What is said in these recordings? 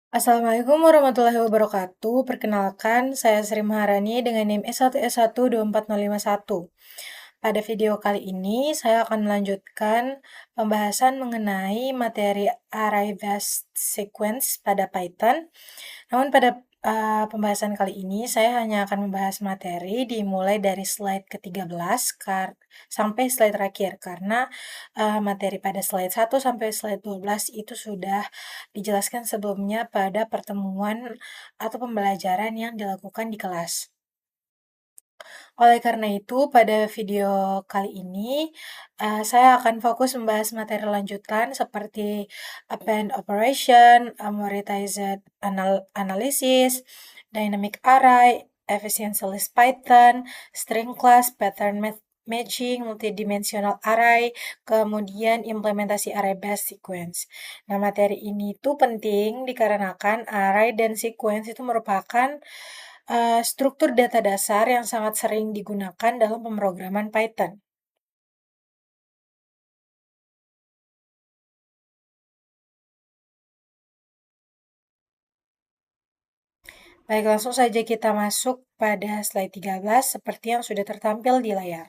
Assalamualaikum warahmatullahi wabarakatuh. Perkenalkan, saya Sri Maharani dengan NIM S1S1 24051. Pada video kali ini, saya akan melanjutkan pembahasan mengenai materi array-based sequence pada Python. Namun pada pembahasan kali ini, saya hanya akan membahas materi dimulai dari slide ke-13 sampai slide terakhir, karena materi pada slide 1 sampai slide 12 itu sudah dijelaskan sebelumnya pada pertemuan atau pembelajaran yang dilakukan di kelas. Oleh karena itu, pada video kali ini, saya akan fokus membahas materi lanjutan seperti append operation, monetized analysis, dynamic array, efficiency list Python, string class, pattern matching, multidimensional array, kemudian implementasi array-based sequence. Nah, materi ini tuh penting dikarenakan array dan sequence itu merupakan struktur data dasar yang sangat sering digunakan dalam pemrograman Python. Baik, langsung saja kita masuk pada slide 13 seperti yang sudah tertampil di layar.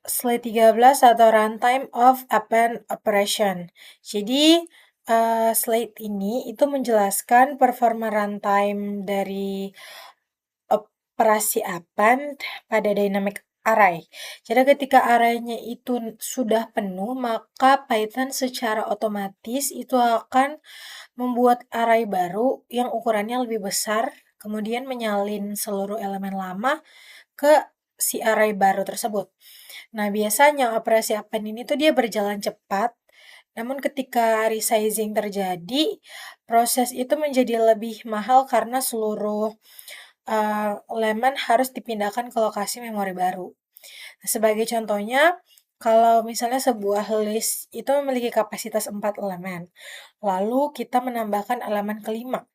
Slide 13 atau runtime of append operation. Jadi, slide ini itu menjelaskan performa runtime dari operasi append pada dynamic array. Jadi ketika arraynya itu sudah penuh, maka Python secara otomatis itu akan membuat array baru yang ukurannya lebih besar, kemudian menyalin seluruh elemen lama ke si array baru tersebut. Nah, biasanya operasi append ini tuh dia berjalan cepat, namun ketika resizing terjadi, proses itu menjadi lebih mahal karena seluruh elemen harus dipindahkan ke lokasi memori baru. Nah, sebagai contohnya, kalau misalnya sebuah list itu memiliki kapasitas 4 elemen, lalu kita menambahkan elemen kelima,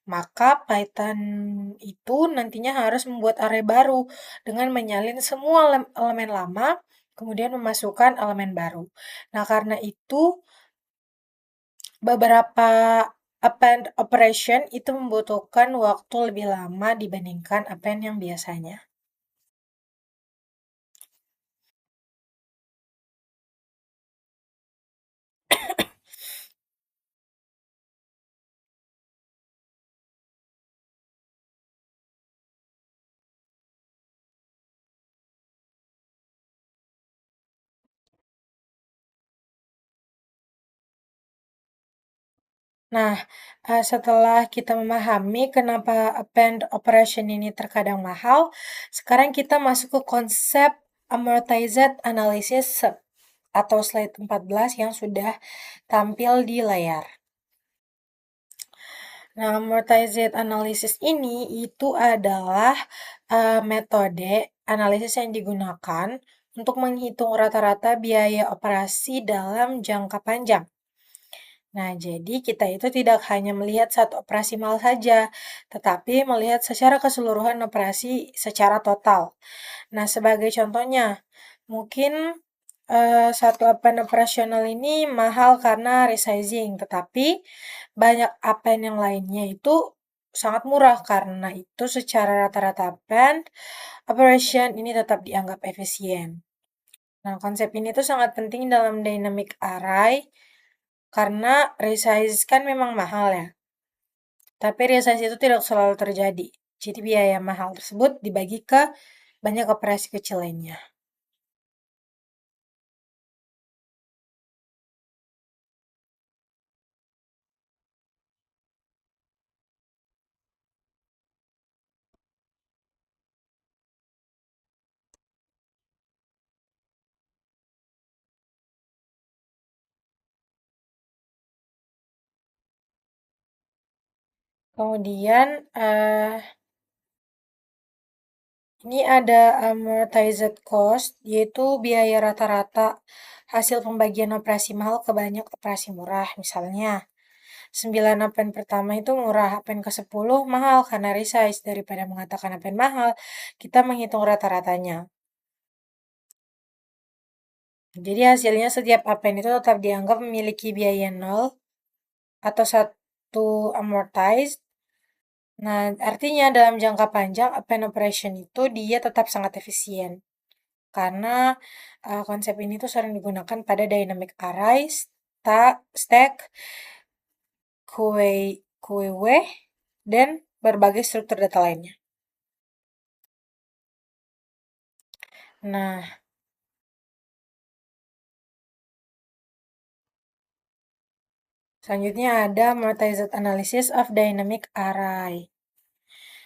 maka Python itu nantinya harus membuat array baru dengan menyalin semua elemen lama, kemudian memasukkan elemen baru. Nah, karena itu beberapa append operation itu membutuhkan waktu lebih lama dibandingkan append yang biasanya. Nah, setelah kita memahami kenapa append operation ini terkadang mahal, sekarang kita masuk ke konsep amortized analysis atau slide 14 yang sudah tampil di layar. Nah, amortized analysis ini itu adalah metode analisis yang digunakan untuk menghitung rata-rata biaya operasi dalam jangka panjang. Nah, jadi kita itu tidak hanya melihat satu operasi mal saja, tetapi melihat secara keseluruhan operasi secara total. Nah, sebagai contohnya, mungkin satu append operasional ini mahal karena resizing, tetapi banyak append yang lainnya itu sangat murah karena itu secara rata-rata append operation ini tetap dianggap efisien. Nah, konsep ini tuh sangat penting dalam dynamic array karena resize kan memang mahal ya. Tapi resize itu tidak selalu terjadi. Jadi biaya mahal tersebut dibagi ke banyak operasi kecil lainnya. Kemudian ini ada amortized cost, yaitu biaya rata-rata hasil pembagian operasi mahal ke banyak operasi murah. Misalnya, 9 append pertama itu murah, append ke-10 mahal karena resize. Daripada mengatakan append mahal, kita menghitung rata-ratanya. Jadi hasilnya setiap append itu tetap dianggap memiliki biaya nol atau satu amortized. Nah, artinya dalam jangka panjang append operation itu dia tetap sangat efisien. Karena konsep ini tuh sering digunakan pada dynamic array, stack, QW, dan berbagai struktur data lainnya. Nah, selanjutnya ada multi-Z analysis of dynamic array.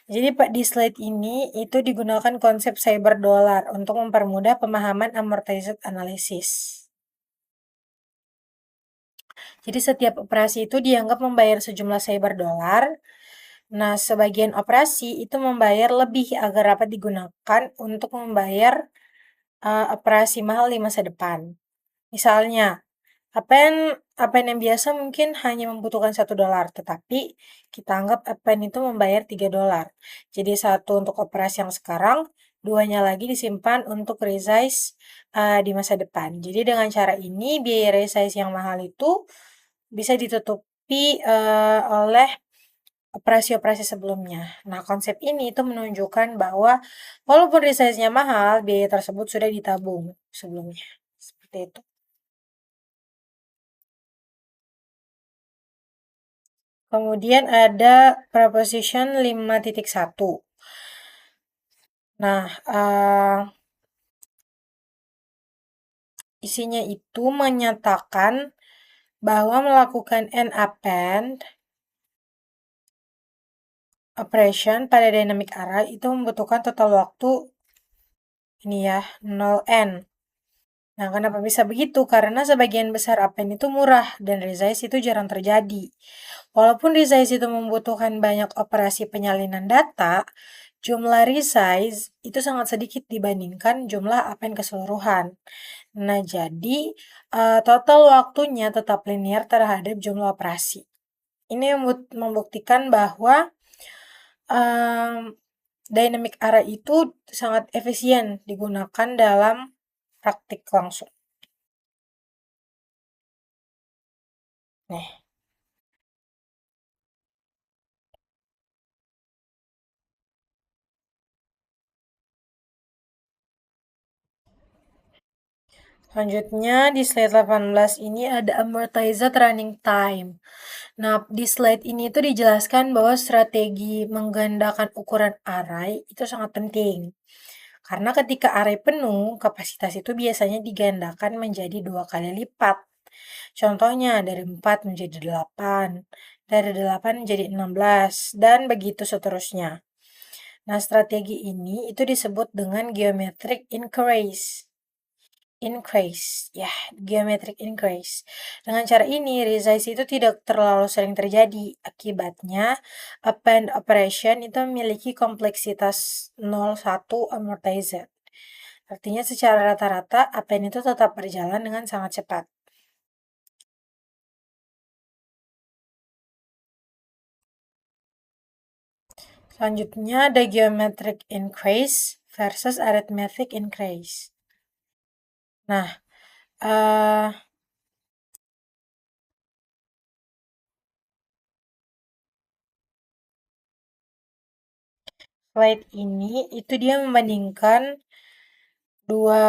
Jadi Pak di slide ini itu digunakan konsep cyber dollar untuk mempermudah pemahaman amortized analysis. Jadi setiap operasi itu dianggap membayar sejumlah cyber dollar. Nah, sebagian operasi itu membayar lebih agar dapat digunakan untuk membayar operasi mahal di masa depan. Misalnya, Apen yang biasa mungkin hanya membutuhkan $1, tetapi kita anggap Apen itu membayar $3. Jadi satu untuk operasi yang sekarang, duanya lagi disimpan untuk resize di masa depan. Jadi dengan cara ini biaya resize yang mahal itu bisa ditutupi oleh operasi-operasi sebelumnya. Nah, konsep ini itu menunjukkan bahwa walaupun resize-nya mahal, biaya tersebut sudah ditabung sebelumnya. Seperti itu. Kemudian ada preposition 5.1. Nah, isinya itu menyatakan bahwa melakukan an append operation pada dynamic array itu membutuhkan total waktu ini ya, 0n. Nah, kenapa bisa begitu? Karena sebagian besar append itu murah dan resize itu jarang terjadi. Walaupun resize itu membutuhkan banyak operasi penyalinan data, jumlah resize itu sangat sedikit dibandingkan jumlah append keseluruhan. Nah, jadi total waktunya tetap linear terhadap jumlah operasi. Ini membuktikan bahwa dynamic array itu sangat efisien digunakan dalam praktik langsung. Nih, selanjutnya di slide 18 ini ada amortized running time. Nah, di slide ini tuh dijelaskan bahwa strategi menggandakan ukuran array itu sangat penting. Karena ketika array penuh, kapasitas itu biasanya digandakan menjadi 2 kali lipat. Contohnya dari 4 menjadi 8, dari 8 menjadi 16, dan begitu seterusnya. Nah, strategi ini itu disebut dengan geometric increase. Ya, geometric increase. Dengan cara ini, resize itu tidak terlalu sering terjadi. Akibatnya, append operation itu memiliki kompleksitas 0,1 amortized. Artinya secara rata-rata, append itu tetap berjalan dengan sangat cepat. Selanjutnya ada geometric increase versus arithmetic increase. Nah, slide ini itu dia membandingkan dua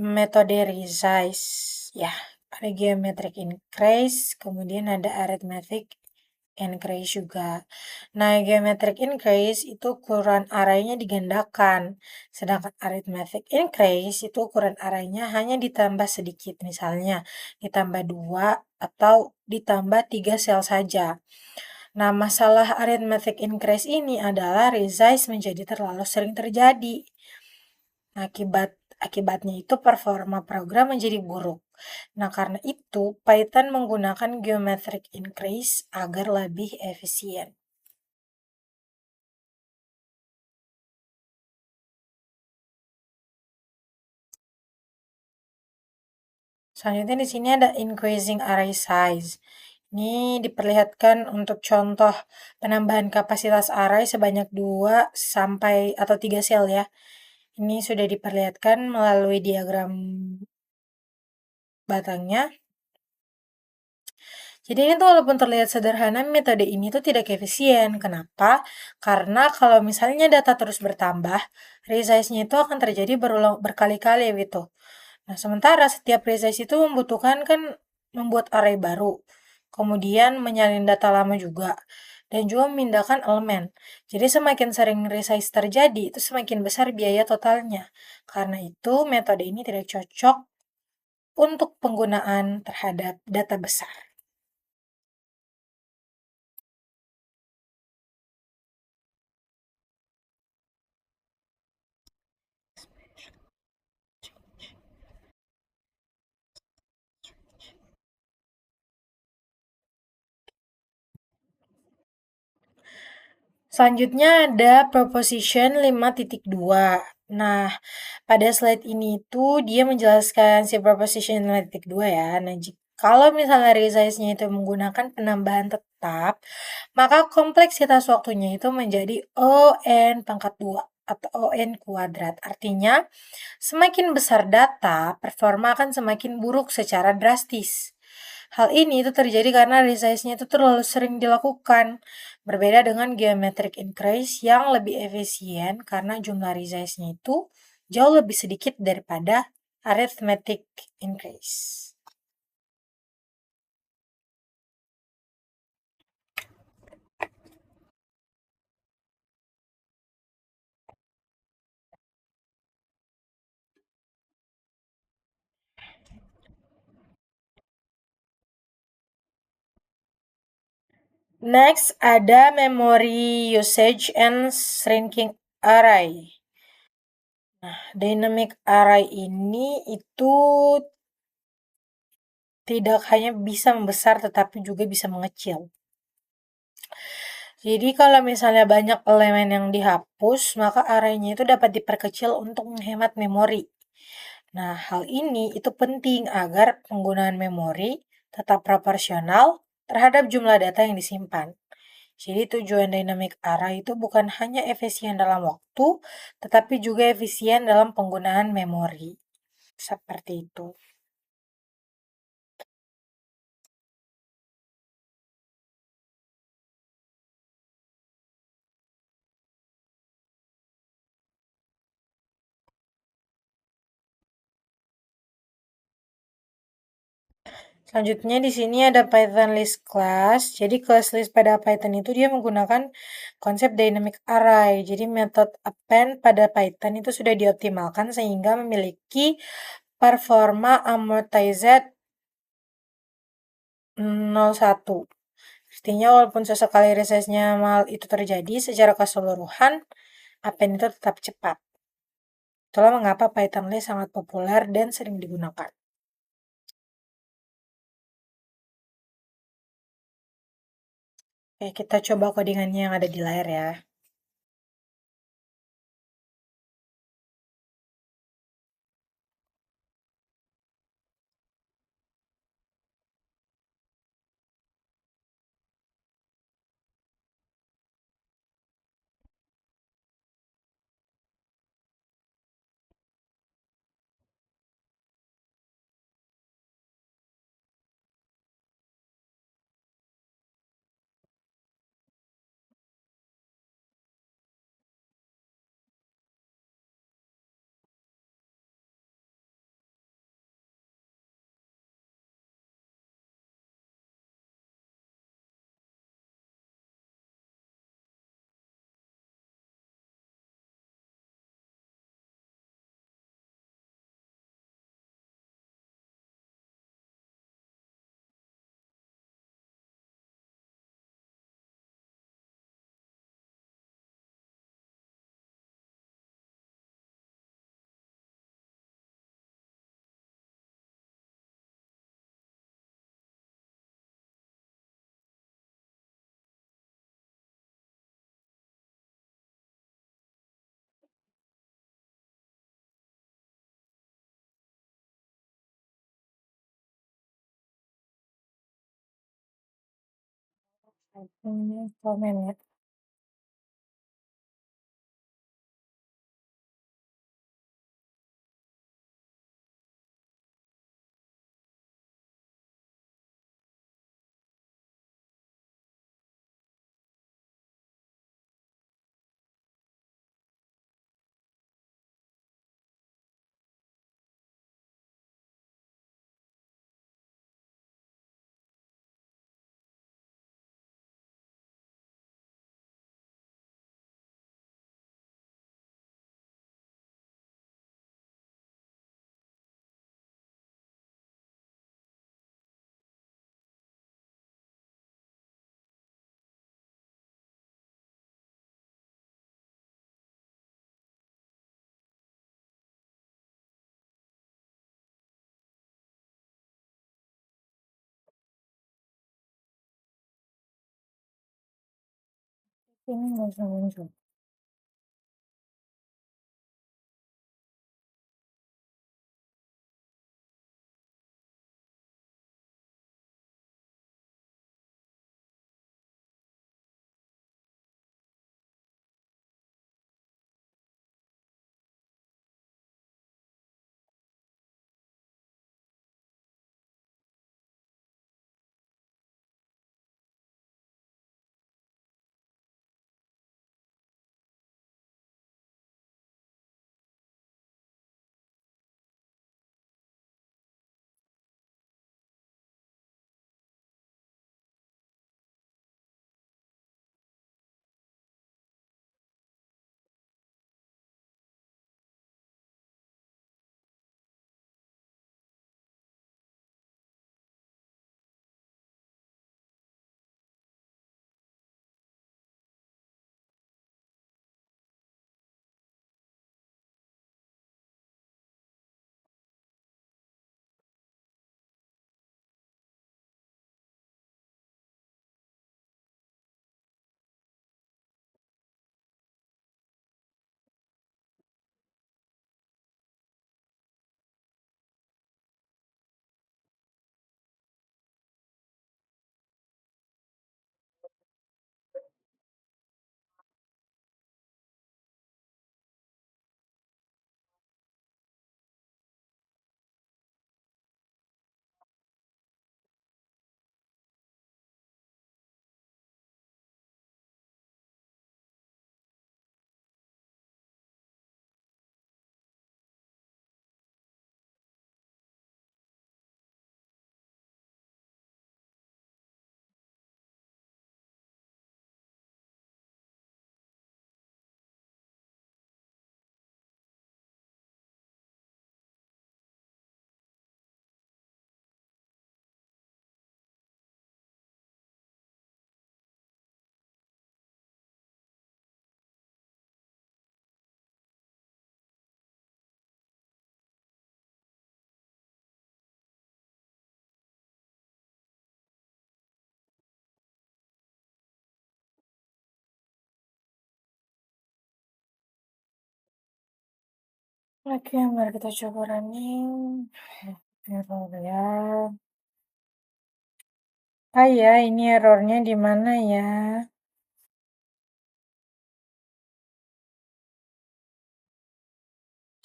metode resize. Ya, ada geometric increase, kemudian ada arithmetic increase juga. Nah, geometric increase itu ukuran arraynya digandakan, sedangkan arithmetic increase itu ukuran arraynya hanya ditambah sedikit, misalnya ditambah 2 atau ditambah 3 sel saja. Nah, masalah arithmetic increase ini adalah resize menjadi terlalu sering terjadi. Akibatnya itu performa program menjadi buruk. Nah, karena itu Python menggunakan geometric increase agar lebih efisien. Selanjutnya di sini ada increasing array size. Ini diperlihatkan untuk contoh penambahan kapasitas array sebanyak 2 sampai atau 3 sel ya. Ini sudah diperlihatkan melalui diagram batangnya. Jadi ini tuh walaupun terlihat sederhana, metode ini tuh tidak efisien. Kenapa? Karena kalau misalnya data terus bertambah, resize-nya itu akan terjadi berulang berkali-kali gitu. Nah, sementara setiap resize itu membutuhkan kan membuat array baru, kemudian menyalin data lama juga, dan juga memindahkan elemen. Jadi semakin sering resize terjadi, itu semakin besar biaya totalnya. Karena itu metode ini tidak cocok untuk penggunaan terhadap data besar. Selanjutnya ada proposition 5.2. Nah, pada slide ini tuh dia menjelaskan si proposition 5.2 ya. Nah, kalau misalnya resize-nya itu menggunakan penambahan tetap, maka kompleksitas waktunya itu menjadi ON pangkat 2 atau ON kuadrat. Artinya, semakin besar data, performa akan semakin buruk secara drastis. Hal ini itu terjadi karena resize-nya itu terlalu sering dilakukan, berbeda dengan geometric increase yang lebih efisien karena jumlah resize-nya itu jauh lebih sedikit daripada arithmetic increase. Next, ada memory usage and shrinking array. Nah, dynamic array ini itu tidak hanya bisa membesar tetapi juga bisa mengecil. Jadi kalau misalnya banyak elemen yang dihapus, maka arraynya itu dapat diperkecil untuk menghemat memori. Nah, hal ini itu penting agar penggunaan memori tetap proporsional terhadap jumlah data yang disimpan. Jadi tujuan dynamic array itu bukan hanya efisien dalam waktu, tetapi juga efisien dalam penggunaan memori. Seperti itu. Selanjutnya di sini ada Python list class. Jadi class list pada Python itu dia menggunakan konsep dynamic array. Jadi metode append pada Python itu sudah dioptimalkan sehingga memiliki performa amortized 0,1. Artinya walaupun sesekali resize-nya mahal itu terjadi, secara keseluruhan append itu tetap cepat. Itulah mengapa Python list sangat populer dan sering digunakan. Oke, kita coba codingannya yang ada di layar ya. Komen ya. Ini nggak bisa muncul. Oke, mari kita coba running. Error ya. Ah ya, ini errornya di mana ya?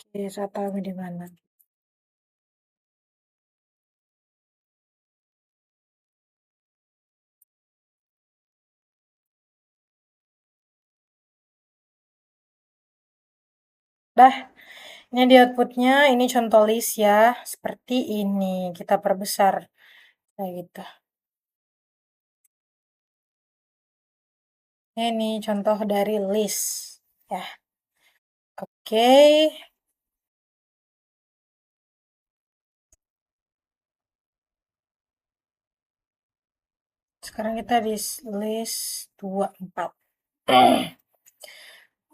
Oke, saya tahu di mana. Dah, ini di outputnya, ini contoh list ya, seperti ini. Kita perbesar, kayak gitu. Ini contoh dari list, ya. Oke, sekarang kita di list 24.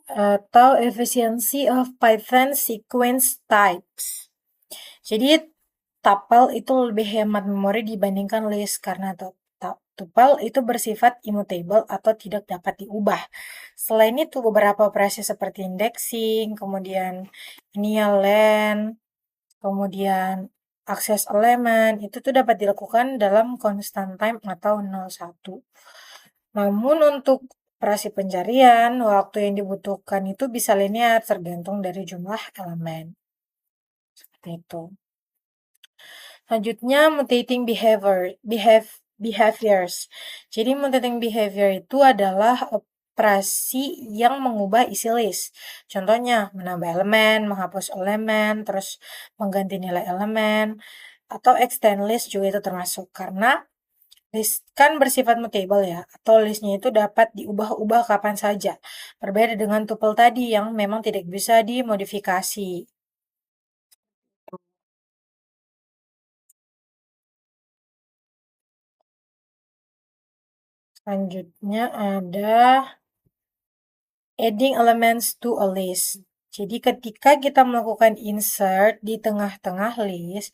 Atau efficiency of Python sequence types. Jadi tuple itu lebih hemat memori dibandingkan list karena tuple itu bersifat immutable atau tidak dapat diubah. Selain itu beberapa operasi seperti indexing, kemudian ini ya len, kemudian akses elemen itu tuh dapat dilakukan dalam constant time atau 01. Namun untuk operasi pencarian, waktu yang dibutuhkan itu bisa linear tergantung dari jumlah elemen. Seperti itu. Selanjutnya, mutating behaviors. Jadi, mutating behavior itu adalah operasi yang mengubah isi list. Contohnya, menambah elemen, menghapus elemen, terus mengganti nilai elemen, atau extend list juga itu termasuk. Karena list kan bersifat mutable ya, atau listnya itu dapat diubah-ubah kapan saja. Berbeda dengan tuple tadi yang memang tidak bisa dimodifikasi. Selanjutnya ada adding elements to a list. Jadi ketika kita melakukan insert di tengah-tengah list,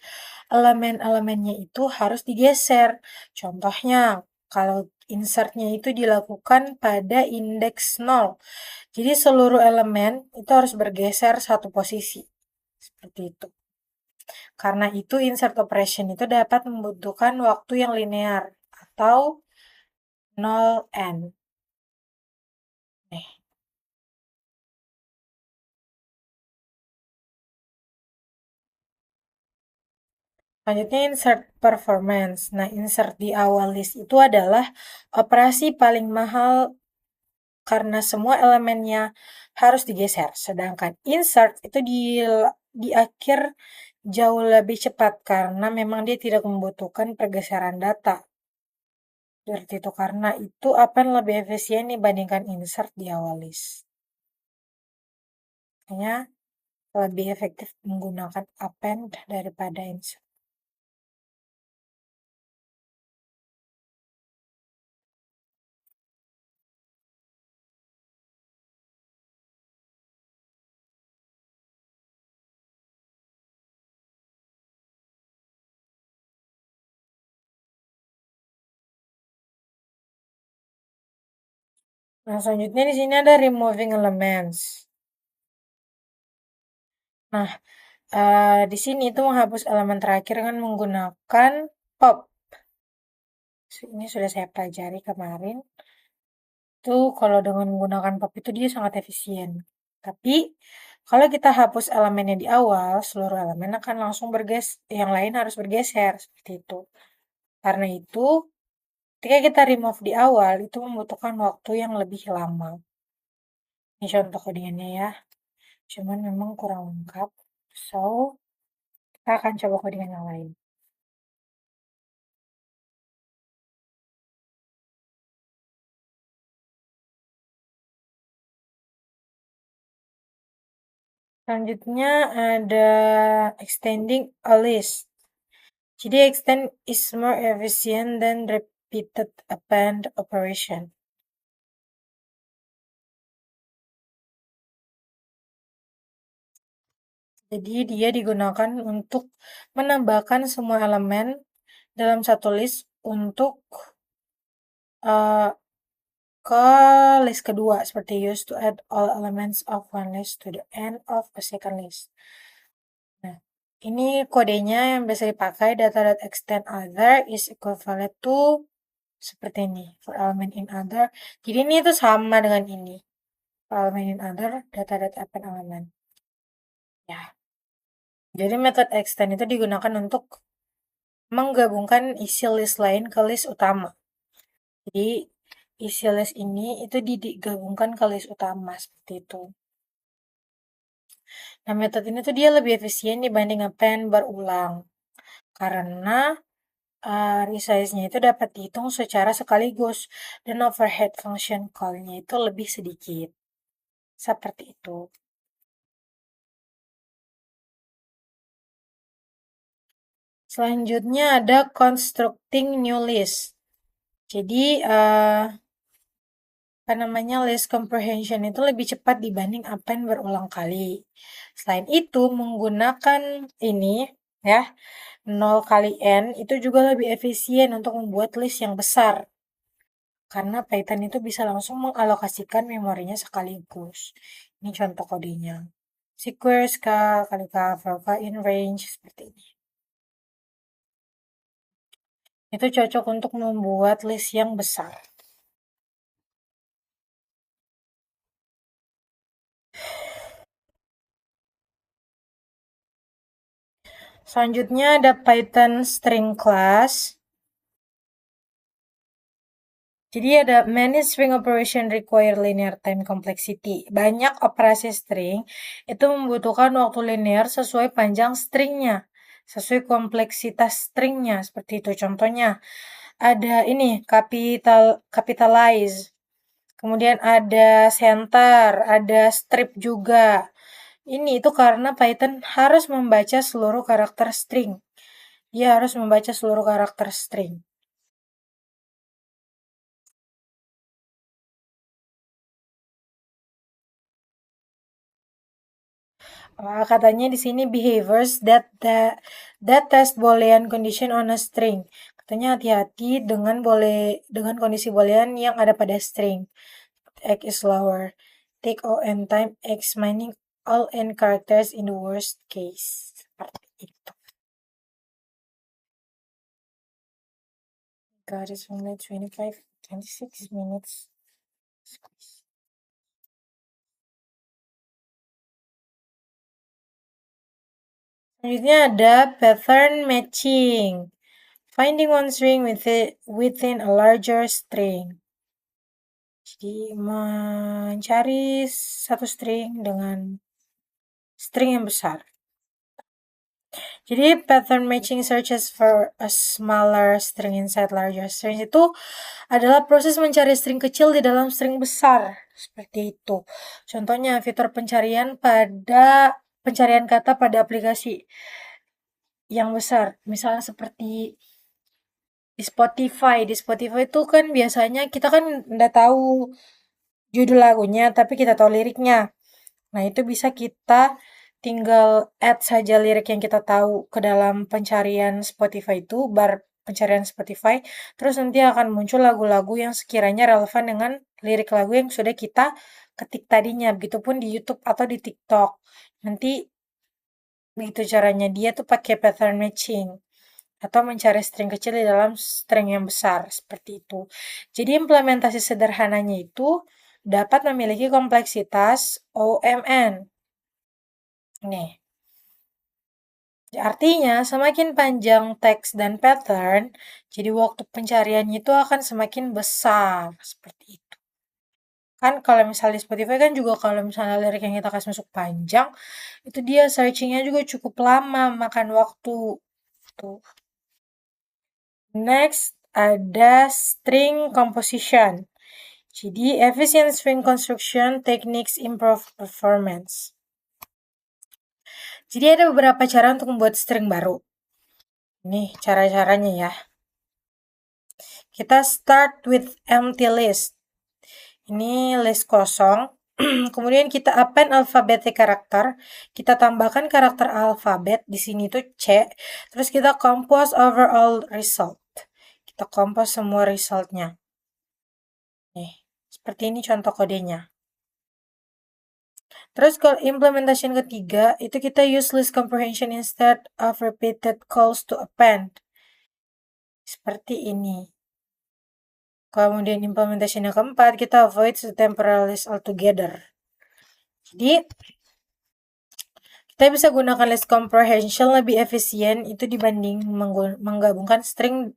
elemen-elemennya itu harus digeser. Contohnya, kalau insertnya itu dilakukan pada indeks 0. Jadi seluruh elemen itu harus bergeser satu posisi. Seperti itu. Karena itu insert operation itu dapat membutuhkan waktu yang linear atau 0n. Nih. Selanjutnya insert performance. Nah, insert di awal list itu adalah operasi paling mahal karena semua elemennya harus digeser. Sedangkan insert itu di akhir jauh lebih cepat karena memang dia tidak membutuhkan pergeseran data. Seperti itu, karena itu akan lebih efisien dibandingkan insert di awal list. Makanya lebih efektif menggunakan append daripada insert. Nah, selanjutnya di sini ada removing elements. Nah, di sini itu menghapus elemen terakhir dengan menggunakan pop. Ini sudah saya pelajari kemarin. Itu kalau dengan menggunakan pop itu dia sangat efisien. Tapi kalau kita hapus elemennya di awal, seluruh elemen akan langsung yang lain harus bergeser seperti itu. Karena itu, ketika kita remove di awal itu membutuhkan waktu yang lebih lama. Ini contoh codingannya ya. Cuman memang kurang lengkap. So, kita akan coba codingan yang lain. Selanjutnya ada extending a list. Jadi extend is more efficient than repeated append operation. Jadi dia digunakan untuk menambahkan semua elemen dalam satu list untuk uh, ke list kedua seperti used to add all elements of one list to the end of a second list. Nah, ini kodenya yang biasa dipakai data.extend other is equivalent to seperti ini for element in other. Jadi ini itu sama dengan ini. For element in other data.append element. Ya. Jadi metode extend itu digunakan untuk menggabungkan isi list lain ke list utama. Jadi isi list ini itu digabungkan ke list utama seperti itu. Nah, metode ini tuh dia lebih efisien dibanding append berulang. Karena resize-nya itu dapat dihitung secara sekaligus dan overhead function call-nya itu lebih sedikit. Seperti itu. Selanjutnya ada constructing new list. Jadi, list comprehension itu lebih cepat dibanding append berulang kali. Selain itu, menggunakan ini, ya, 0 kali n itu juga lebih efisien untuk membuat list yang besar. Karena Python itu bisa langsung mengalokasikan memorinya sekaligus. Ini contoh kodenya. Squares K kali K, for K in range, seperti ini. Itu cocok untuk membuat list yang besar. Selanjutnya ada Python string class. Jadi ada many string operation require linear time complexity. Banyak operasi string itu membutuhkan waktu linear sesuai panjang stringnya, sesuai kompleksitas stringnya. Seperti itu contohnya. Ada ini capitalize. Kemudian ada center, ada strip juga. Ini itu karena Python harus membaca seluruh karakter string. Dia harus membaca seluruh karakter string. Katanya di sini behaviors that test Boolean condition on a string. Katanya hati-hati dengan kondisi boolean yang ada pada string. X is lower. Take O n time X mining all n characters in the worst case. Seperti itu. God, it's only 26 minutes. Selanjutnya ada pattern matching. Finding one string within a larger string. Jadi mencari satu string dengan string yang besar. Jadi pattern matching searches for a smaller string inside larger string itu adalah proses mencari string kecil di dalam string besar. Seperti itu. Contohnya fitur pencarian kata pada aplikasi yang besar. Misalnya seperti di Spotify. Di Spotify itu kan biasanya kita kan nggak tahu judul lagunya, tapi kita tahu liriknya. Nah, itu bisa kita tinggal add saja lirik yang kita tahu ke dalam pencarian Spotify itu, bar pencarian Spotify, terus nanti akan muncul lagu-lagu yang sekiranya relevan dengan lirik lagu yang sudah kita ketik tadinya, begitupun di YouTube atau di TikTok. Nanti begitu caranya dia tuh pakai pattern matching atau mencari string kecil di dalam string yang besar, seperti itu. Jadi implementasi sederhananya itu dapat memiliki kompleksitas OMN. Nih, artinya semakin panjang teks dan pattern, jadi waktu pencariannya itu akan semakin besar, seperti itu. Kan kalau misalnya di Spotify kan juga kalau misalnya lirik yang kita kasih masuk panjang, itu dia searchingnya juga cukup lama, makan waktu. Tuh. Next, ada string composition. Jadi, efficient string construction techniques improve performance. Jadi, ada beberapa cara untuk membuat string baru. Nih, cara-caranya ya. Kita start with empty list. Ini list kosong. Kemudian kita append alphabetic karakter. Kita tambahkan karakter alfabet. Di sini tuh C. Terus kita compose overall result. Kita compose semua resultnya. Nih, seperti ini contoh kodenya. Terus kalau implementation ketiga, itu kita use list comprehension instead of repeated calls to append. Seperti ini. Kemudian implementation yang keempat, kita avoid the temporal list altogether. Jadi, kita bisa gunakan list comprehension lebih efisien itu dibanding menggabungkan string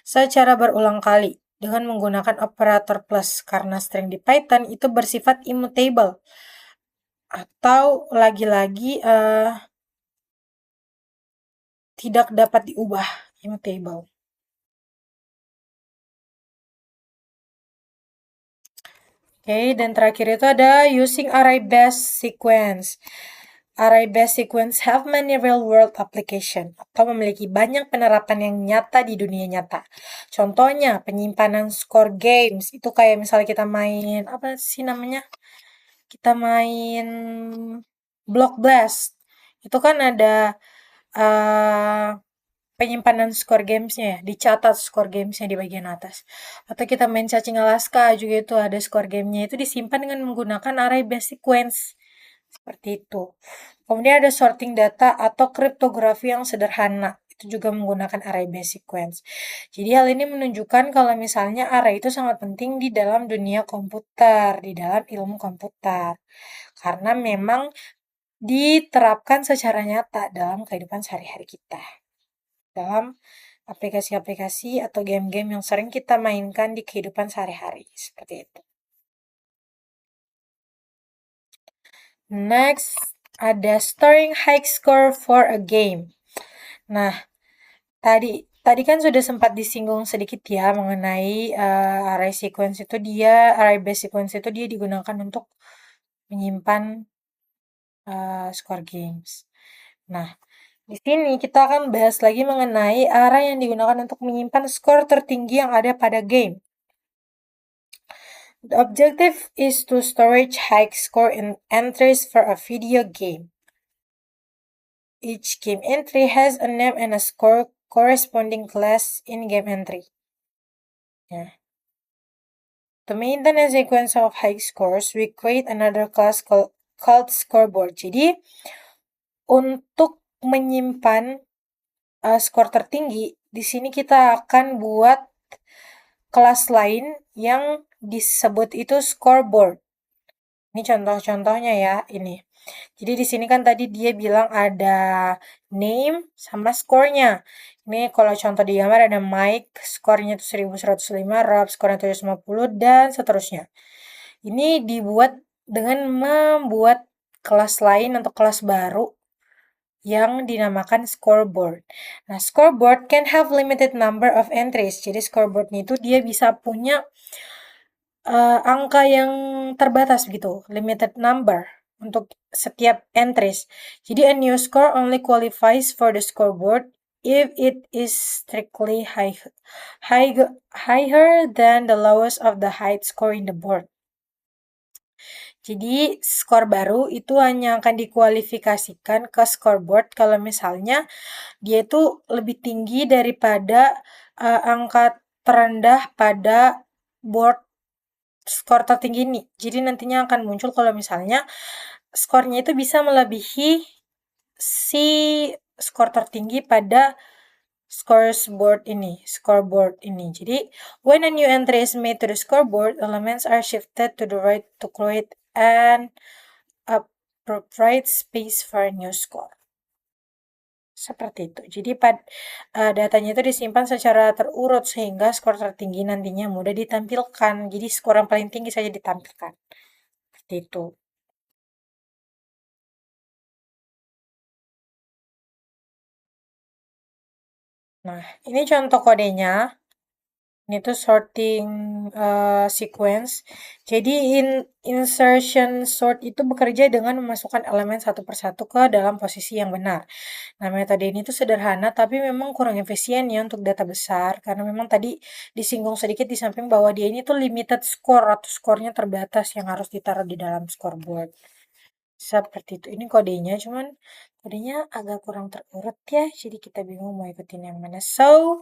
secara berulang kali dengan menggunakan operator plus, karena string di Python itu bersifat immutable atau lagi-lagi tidak dapat diubah, immutable. Oke, dan terakhir itu ada using array-based sequence. Array-based sequence have many real-world application atau memiliki banyak penerapan yang nyata di dunia nyata. Contohnya, penyimpanan score games. Itu kayak misalnya kita main, apa sih namanya? Kita main Block Blast. Itu kan ada penyimpanan skor gamesnya ya, dicatat skor gamesnya di bagian atas. Atau kita main cacing Alaska juga itu ada skor gamenya, itu disimpan dengan menggunakan array based sequence. Seperti itu. Kemudian ada sorting data atau kriptografi yang sederhana. Itu juga menggunakan array based sequence. Jadi hal ini menunjukkan kalau misalnya array itu sangat penting di dalam dunia komputer, di dalam ilmu komputer. Karena memang diterapkan secara nyata dalam kehidupan sehari-hari kita. Dalam aplikasi-aplikasi atau game-game yang sering kita mainkan di kehidupan sehari-hari. Seperti itu. Next, ada storing high score for a game. Nah, tadi kan sudah sempat disinggung sedikit ya mengenai array based sequence itu dia digunakan untuk menyimpan score games. Nah, di sini kita akan bahas lagi mengenai array yang digunakan untuk menyimpan skor tertinggi yang ada pada game. The objective is to storage high score in entries for a video game. Each game entry has a name and a score corresponding class in-game entry. Yeah. To maintain a sequence of high scores, we create another class called scoreboard. Jadi, untuk menyimpan skor tertinggi, di sini kita akan buat kelas lain yang disebut itu scoreboard. Ini contoh-contohnya ya, ini. Jadi di sini kan tadi dia bilang ada name sama skornya. Ini kalau contoh di gambar ada Mike, skornya itu 1105, Rob skornya 750, dan seterusnya. Ini dibuat dengan membuat kelas lain atau kelas baru yang dinamakan scoreboard. Nah, scoreboard can have limited number of entries. Jadi scoreboard itu dia bisa punya angka yang terbatas gitu, limited number untuk setiap entries. Jadi a new score only qualifies for the scoreboard if it is strictly higher than the lowest of the height score in the board. Jadi skor baru itu hanya akan dikualifikasikan ke scoreboard kalau misalnya dia itu lebih tinggi daripada angka terendah pada board skor tertinggi ini. Jadi nantinya akan muncul kalau misalnya skornya itu bisa melebihi si skor tertinggi pada scoreboard ini. Jadi, when a new entry is made to the scoreboard, elements are shifted to the right to create an appropriate space for a new score. Seperti itu. Jadi datanya itu disimpan secara terurut sehingga skor tertinggi nantinya mudah ditampilkan. Jadi skor yang paling tinggi saja ditampilkan. Seperti itu. Nah, ini contoh kodenya. Ini tuh sorting sequence. Jadi insertion sort itu bekerja dengan memasukkan elemen satu persatu ke dalam posisi yang benar. Nah, metode ini tuh sederhana tapi memang kurang efisien ya untuk data besar karena memang tadi disinggung sedikit di samping bahwa dia ini tuh limited score atau skornya terbatas yang harus ditaruh di dalam scoreboard. Seperti itu. Ini kodenya cuman kodenya agak kurang terurut ya, jadi kita bingung mau ikutin yang mana. So,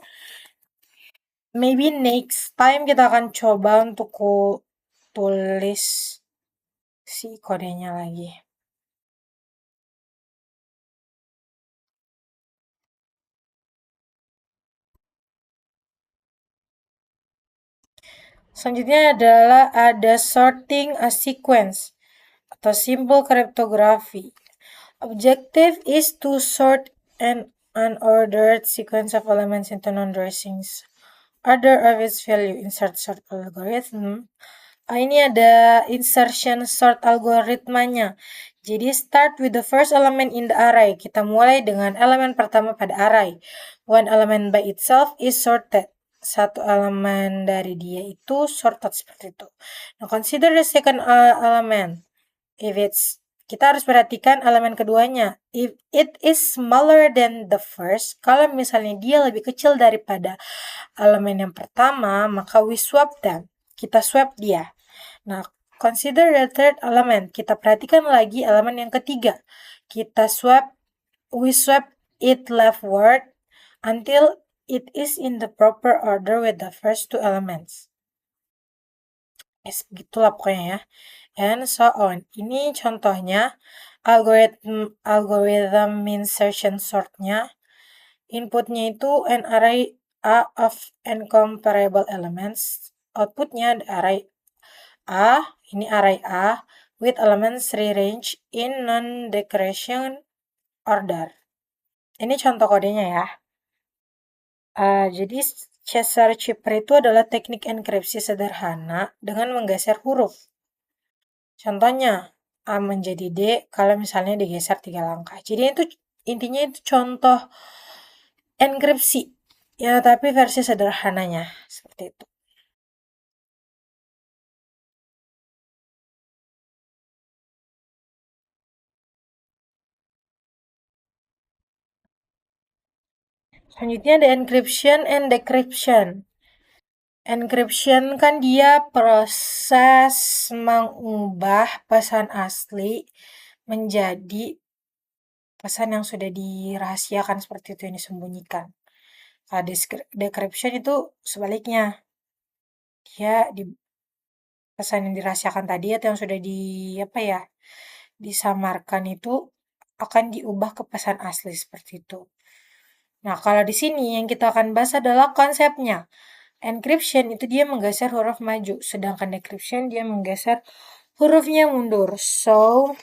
maybe next time kita akan coba untuk tulis si kodenya lagi. Selanjutnya adalah ada sorting a sequence atau simple cryptography. Objective is to sort an unordered sequence of elements into non-dressings. Order of its value, insert sort algorithm. Ini ada insertion sort algoritmanya. Jadi start with the first element in the array. Kita mulai dengan elemen pertama pada array. One element by itself is sorted. Satu elemen dari dia itu sorted seperti itu. Now consider the second element. If it's kita harus perhatikan elemen keduanya. If it is smaller than the first, kalau misalnya dia lebih kecil daripada elemen yang pertama, maka we swap them. Kita swap dia. Nah, consider the third element. Kita perhatikan lagi elemen yang ketiga. We swap it leftward until it is in the proper order with the first two elements. Begitulah pokoknya ya. And so on. Ini contohnya algorithm insertion sortnya. Inputnya itu an array A of incomparable elements. Outputnya array A, ini array A with elements rearranged in non-decretion order. Ini contoh kodenya ya. Jadi Caesar Cipher itu adalah teknik enkripsi sederhana dengan menggeser huruf. Contohnya, A menjadi D kalau misalnya digeser 3 langkah. Jadi itu intinya itu contoh enkripsi. Ya, tapi versi sederhananya seperti itu. Selanjutnya ada encryption and decryption. Encryption kan dia proses mengubah pesan asli menjadi pesan yang sudah dirahasiakan seperti itu yang disembunyikan. Decryption itu sebaliknya. Dia di pesan yang dirahasiakan tadi atau yang sudah apa ya, disamarkan itu akan diubah ke pesan asli seperti itu. Nah, kalau di sini yang kita akan bahas adalah konsepnya. Encryption itu dia menggeser huruf maju, sedangkan decryption dia menggeser hurufnya mundur. So,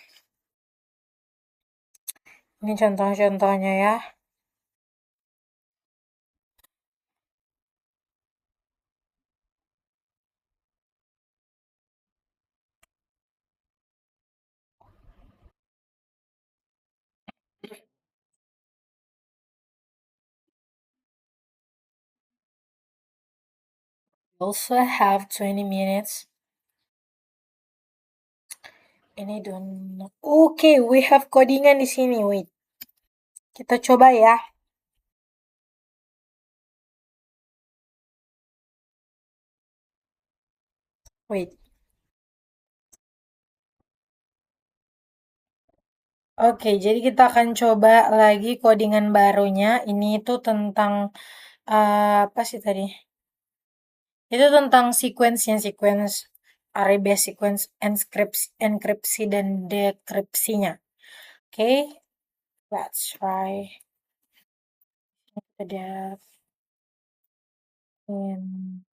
ini contoh-contohnya ya. Also have 20 minutes. Ini don't. Oke, we have codingan di sini. Wait. Kita coba ya. Wait. Oke, jadi kita akan coba lagi codingan barunya. Ini itu tentang apa sih tadi? Itu tentang sequence-nya, sequence array base sequence enkripsi dan dekripsinya. Oke, let's try that in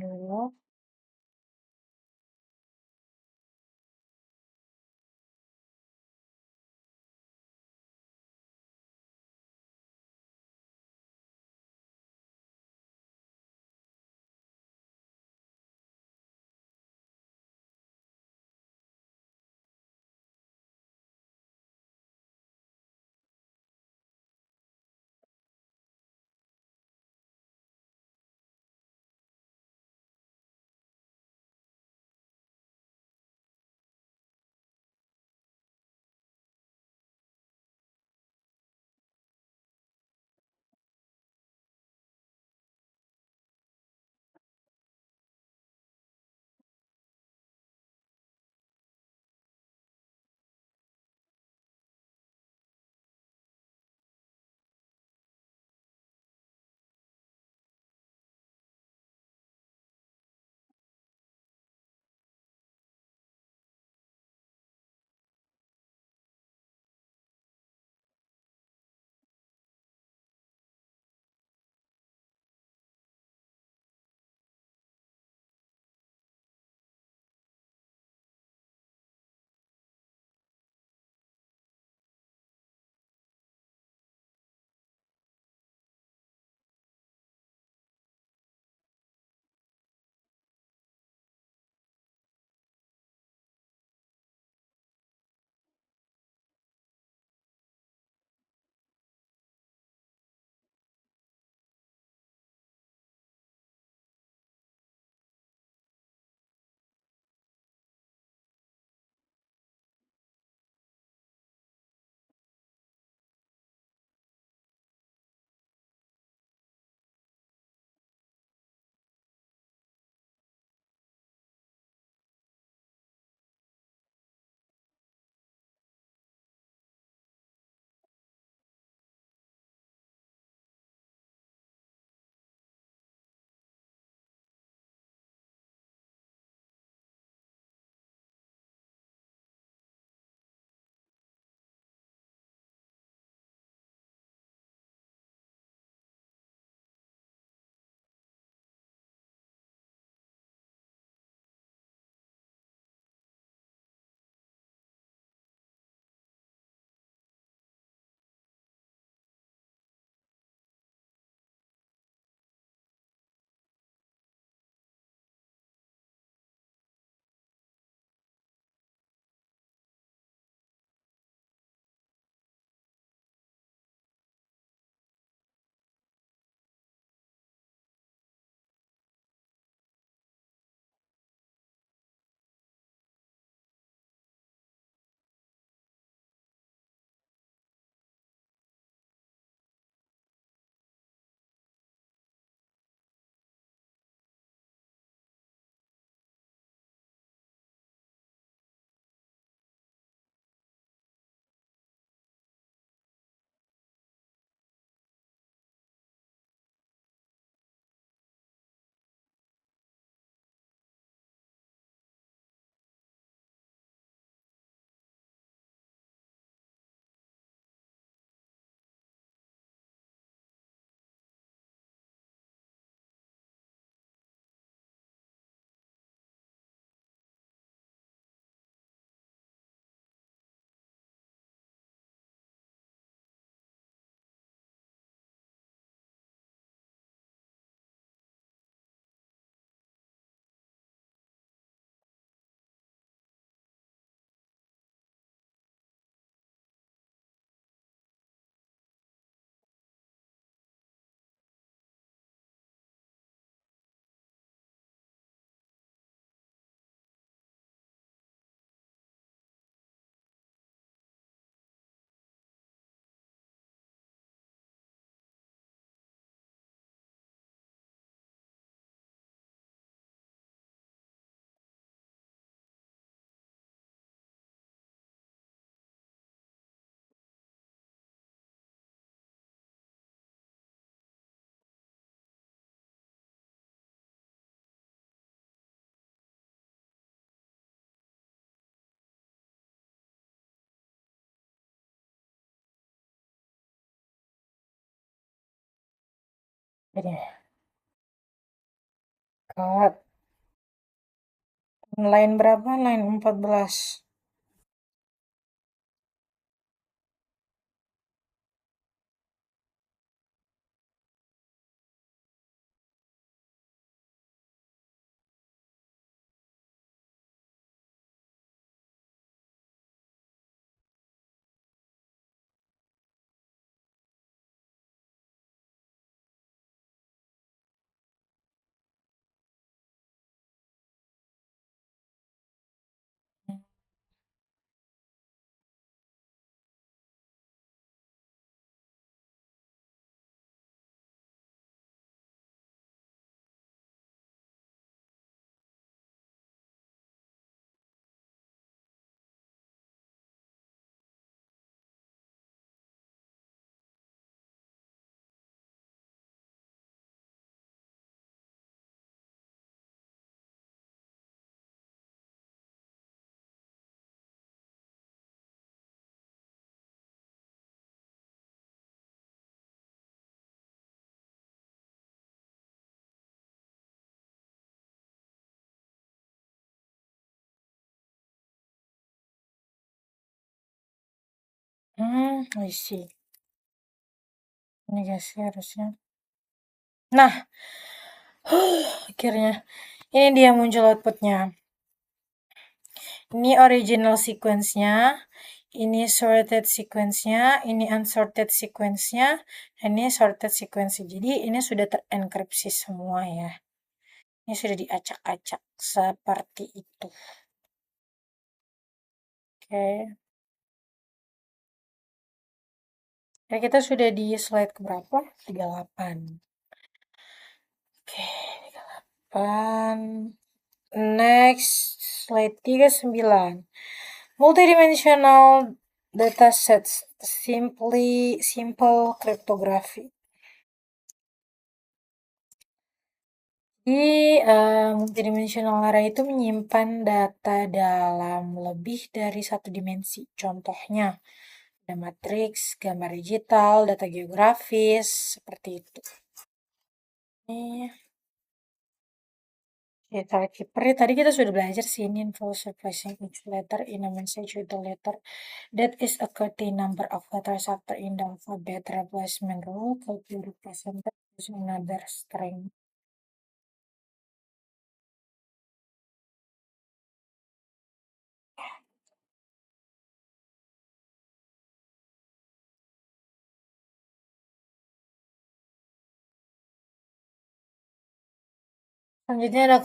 dulu. Jadi, cut. Line berapa? Line 14. I see. Ini guys harusnya. Nah, akhirnya ini dia muncul outputnya. Ini original sequence-nya, ini sorted sequence-nya, ini unsorted sequence-nya, dan ini sorted sequence. Jadi ini sudah terenkripsi semua ya. Ini sudah diacak-acak seperti itu. Oke. Ya, kita sudah di slide keberapa? 38. Oke, 38. Next, slide 39. Multidimensional datasets, simple cryptography. Jadi, multidimensional array itu menyimpan data dalam lebih dari satu dimensi. Contohnya, ada matriks, gambar digital, data geografis, seperti itu. Ini data keeper. Tadi kita sudah belajar sih ini involves replacing each letter in a message with the letter that is occurred the number of letters after in the alphabet replacement rule could be represented using another string. Selanjutnya ada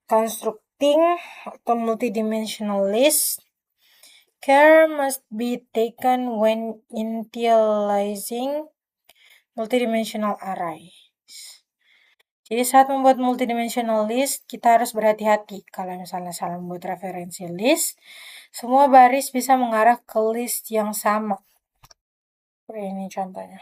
constructing atau multidimensional list. Care must be taken when initializing multidimensional arrays. Jadi saat membuat multidimensional list, kita harus berhati-hati. Kalau misalnya salah membuat referensi list, semua baris bisa mengarah ke list yang sama. Ini contohnya.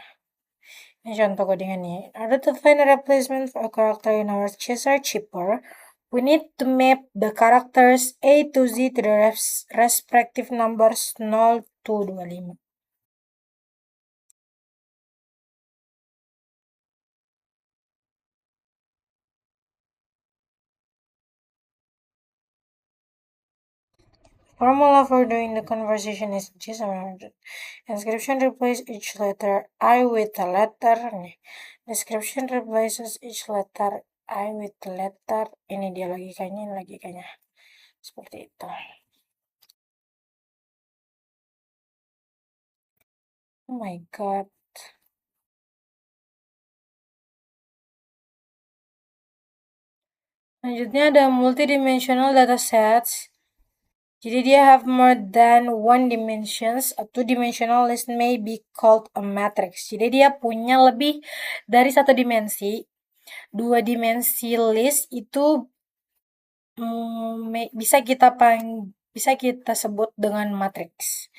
Ini contoh codingannya. In order to find a replacement for a character in our Caesar chipper, we need to map the characters A to Z to the respective numbers 0 to 25. Formula for doing the conversion is just inscription replaces each letter I with a letter. Description replaces each letter I with a letter. Ini dia logikanya, ini logikanya. Seperti itu. Oh my god. Selanjutnya ada multidimensional datasets. Jadi dia have more than one dimensions. A two-dimensional list may be called a matrix. Jadi dia punya lebih dari satu dimensi. Dua dimensi list itu bisa kita sebut dengan matrix.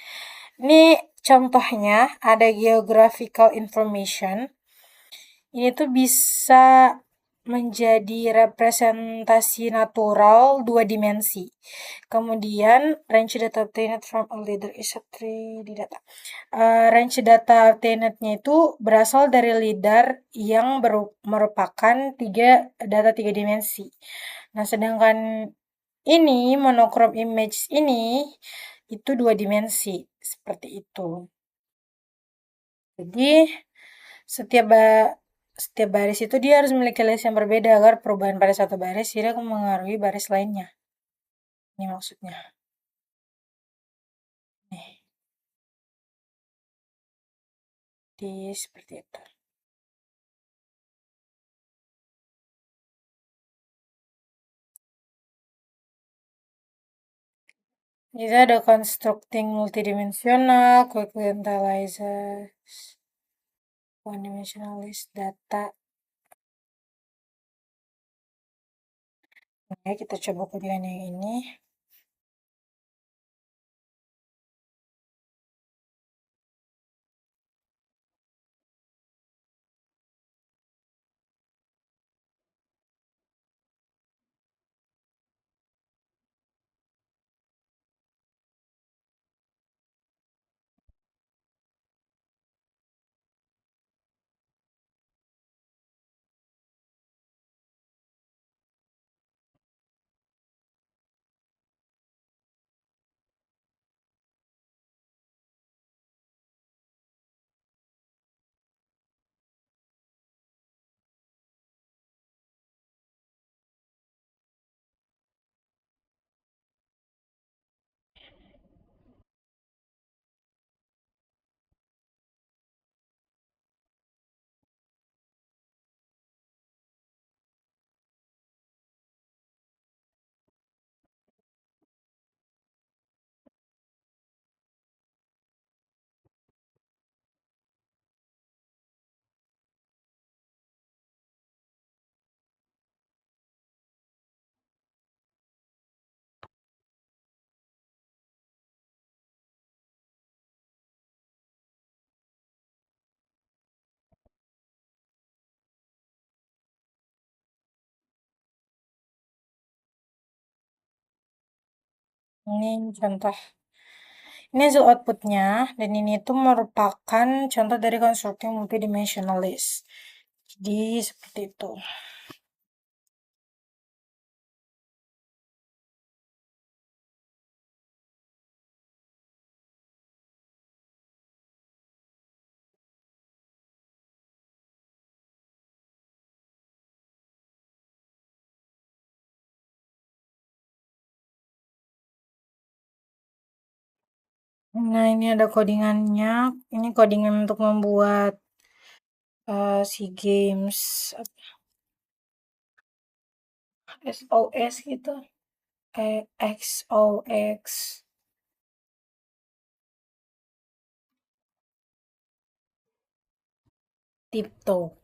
Ini contohnya ada geographical information. Ini tuh bisa menjadi representasi natural dua dimensi. Kemudian range data obtained from a leader is a 3D data. Range data obtained-nya itu berasal dari leader yang merupakan data tiga dimensi. Nah, sedangkan ini monochrome image ini itu dua dimensi seperti itu. Jadi setiap setiap baris itu dia harus memiliki list yang berbeda agar perubahan pada satu baris tidak mengaruhi baris lainnya. Ini maksudnya. Nih, seperti itu. Jadi ada constructing multidimensional, quickly analyzes one dimensional list data. Nah, kita coba dengan yang ini. Ini contoh. Ini hasil outputnya, dan ini itu merupakan contoh dari constructing multidimensional list. Jadi, seperti itu. Nah, ini ada codingannya. Ini codingan untuk membuat si games SOS gitu. XOX Tiptoe.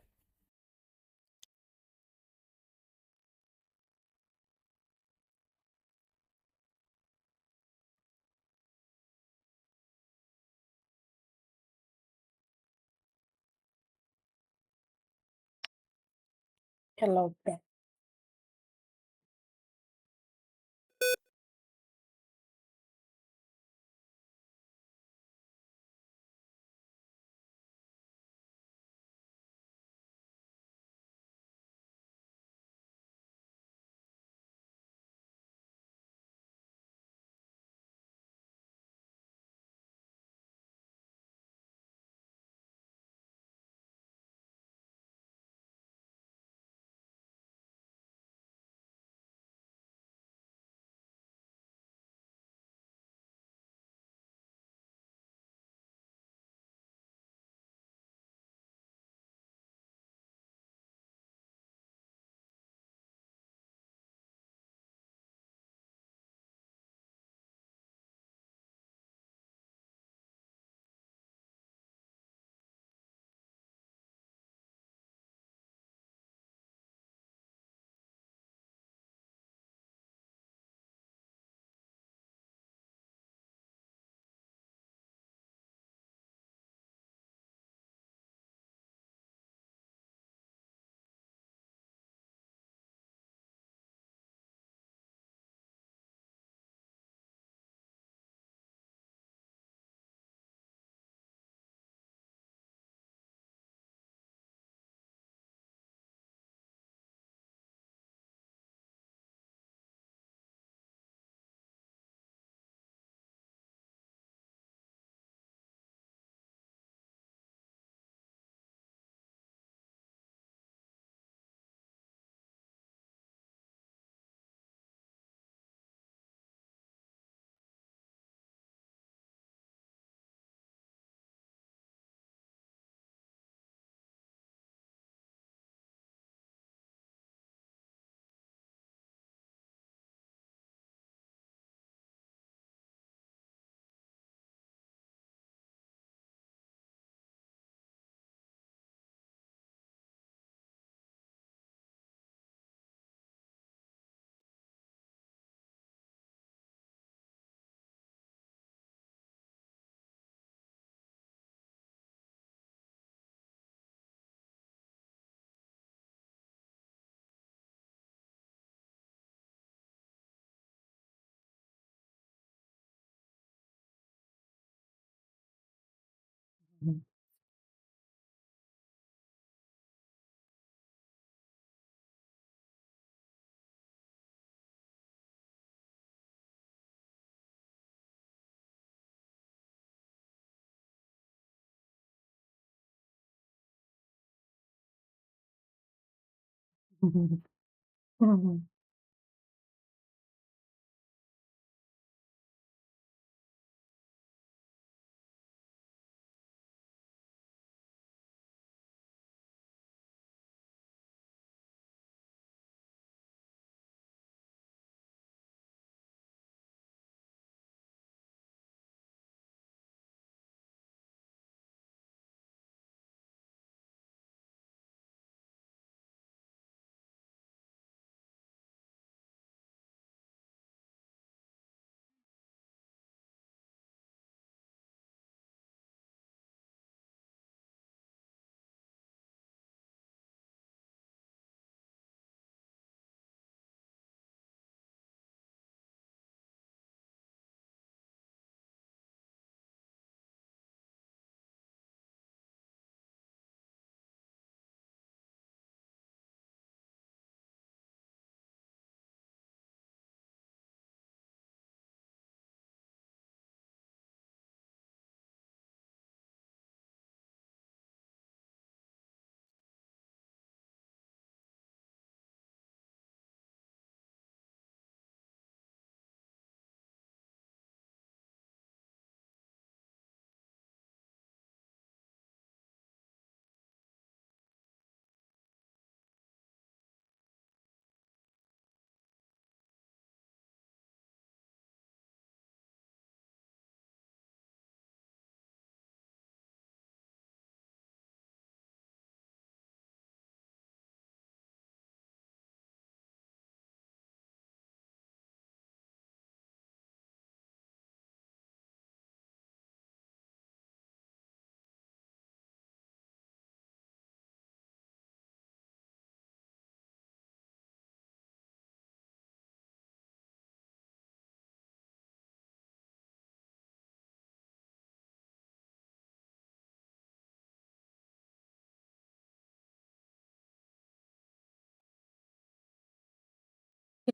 Hello, Beth.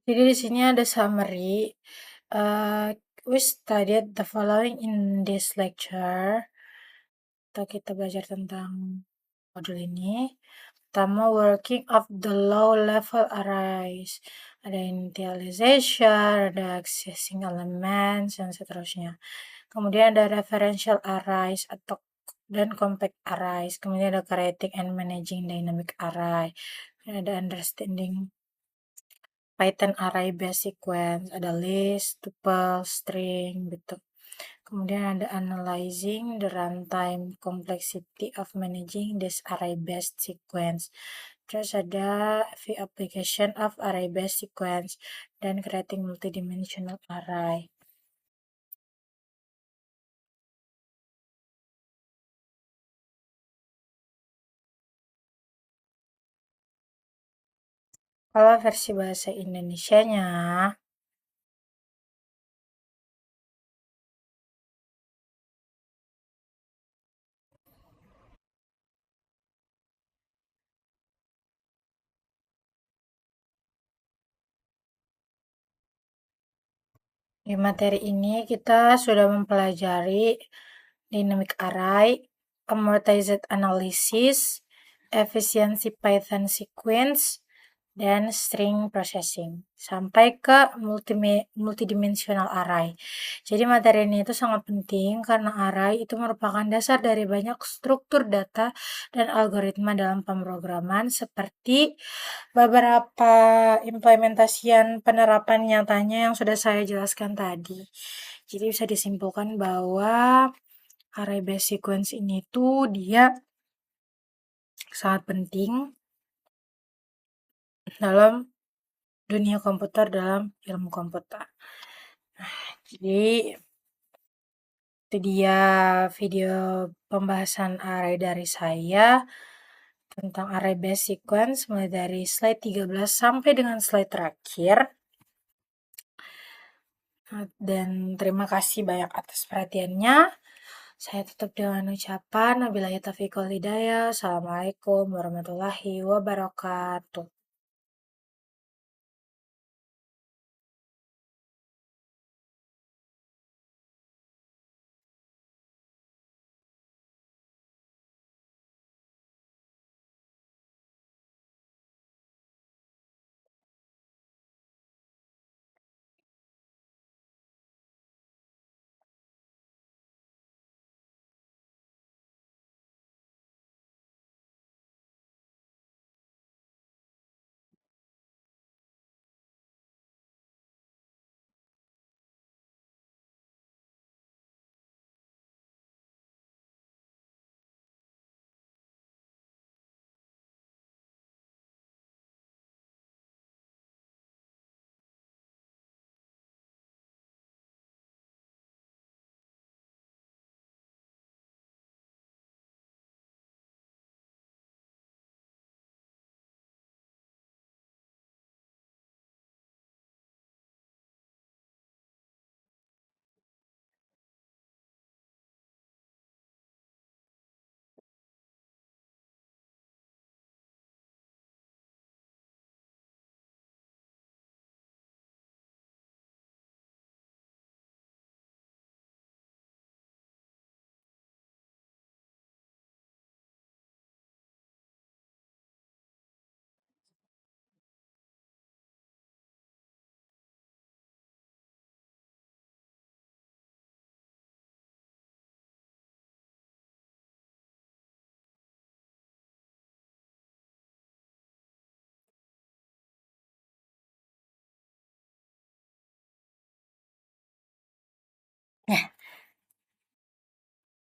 Jadi di sini ada summary. We studied the following in this lecture. Atau kita belajar tentang modul ini. Pertama, working of the low level arrays. Ada initialization, ada accessing elements, dan seterusnya. Kemudian ada referential arrays atau dan compact arrays. Kemudian ada creating and managing dynamic array. Ada understanding Python array base sequence, ada list, tuple, string, gitu. Kemudian ada analyzing the runtime complexity of managing this array-based sequence. Terus ada the application of array-based sequence dan creating multidimensional array. Kalau versi bahasa Indonesianya, di materi ini kita sudah mempelajari dynamic array, amortized analysis, efisiensi Python sequence, dan string processing sampai ke multidimensional array. Jadi materi ini itu sangat penting karena array itu merupakan dasar dari banyak struktur data dan algoritma dalam pemrograman seperti beberapa implementasian penerapan nyatanya yang sudah saya jelaskan tadi. Jadi bisa disimpulkan bahwa array based sequence ini tuh dia sangat penting dalam dunia komputer, dalam ilmu komputer. Jadi itu dia video pembahasan array dari saya tentang array based sequence mulai dari slide 13 sampai dengan slide terakhir. Dan terima kasih banyak atas perhatiannya. Saya tutup dengan ucapan wabillahi taufiq wal hidayah. Assalamualaikum warahmatullahi wabarakatuh. Ya.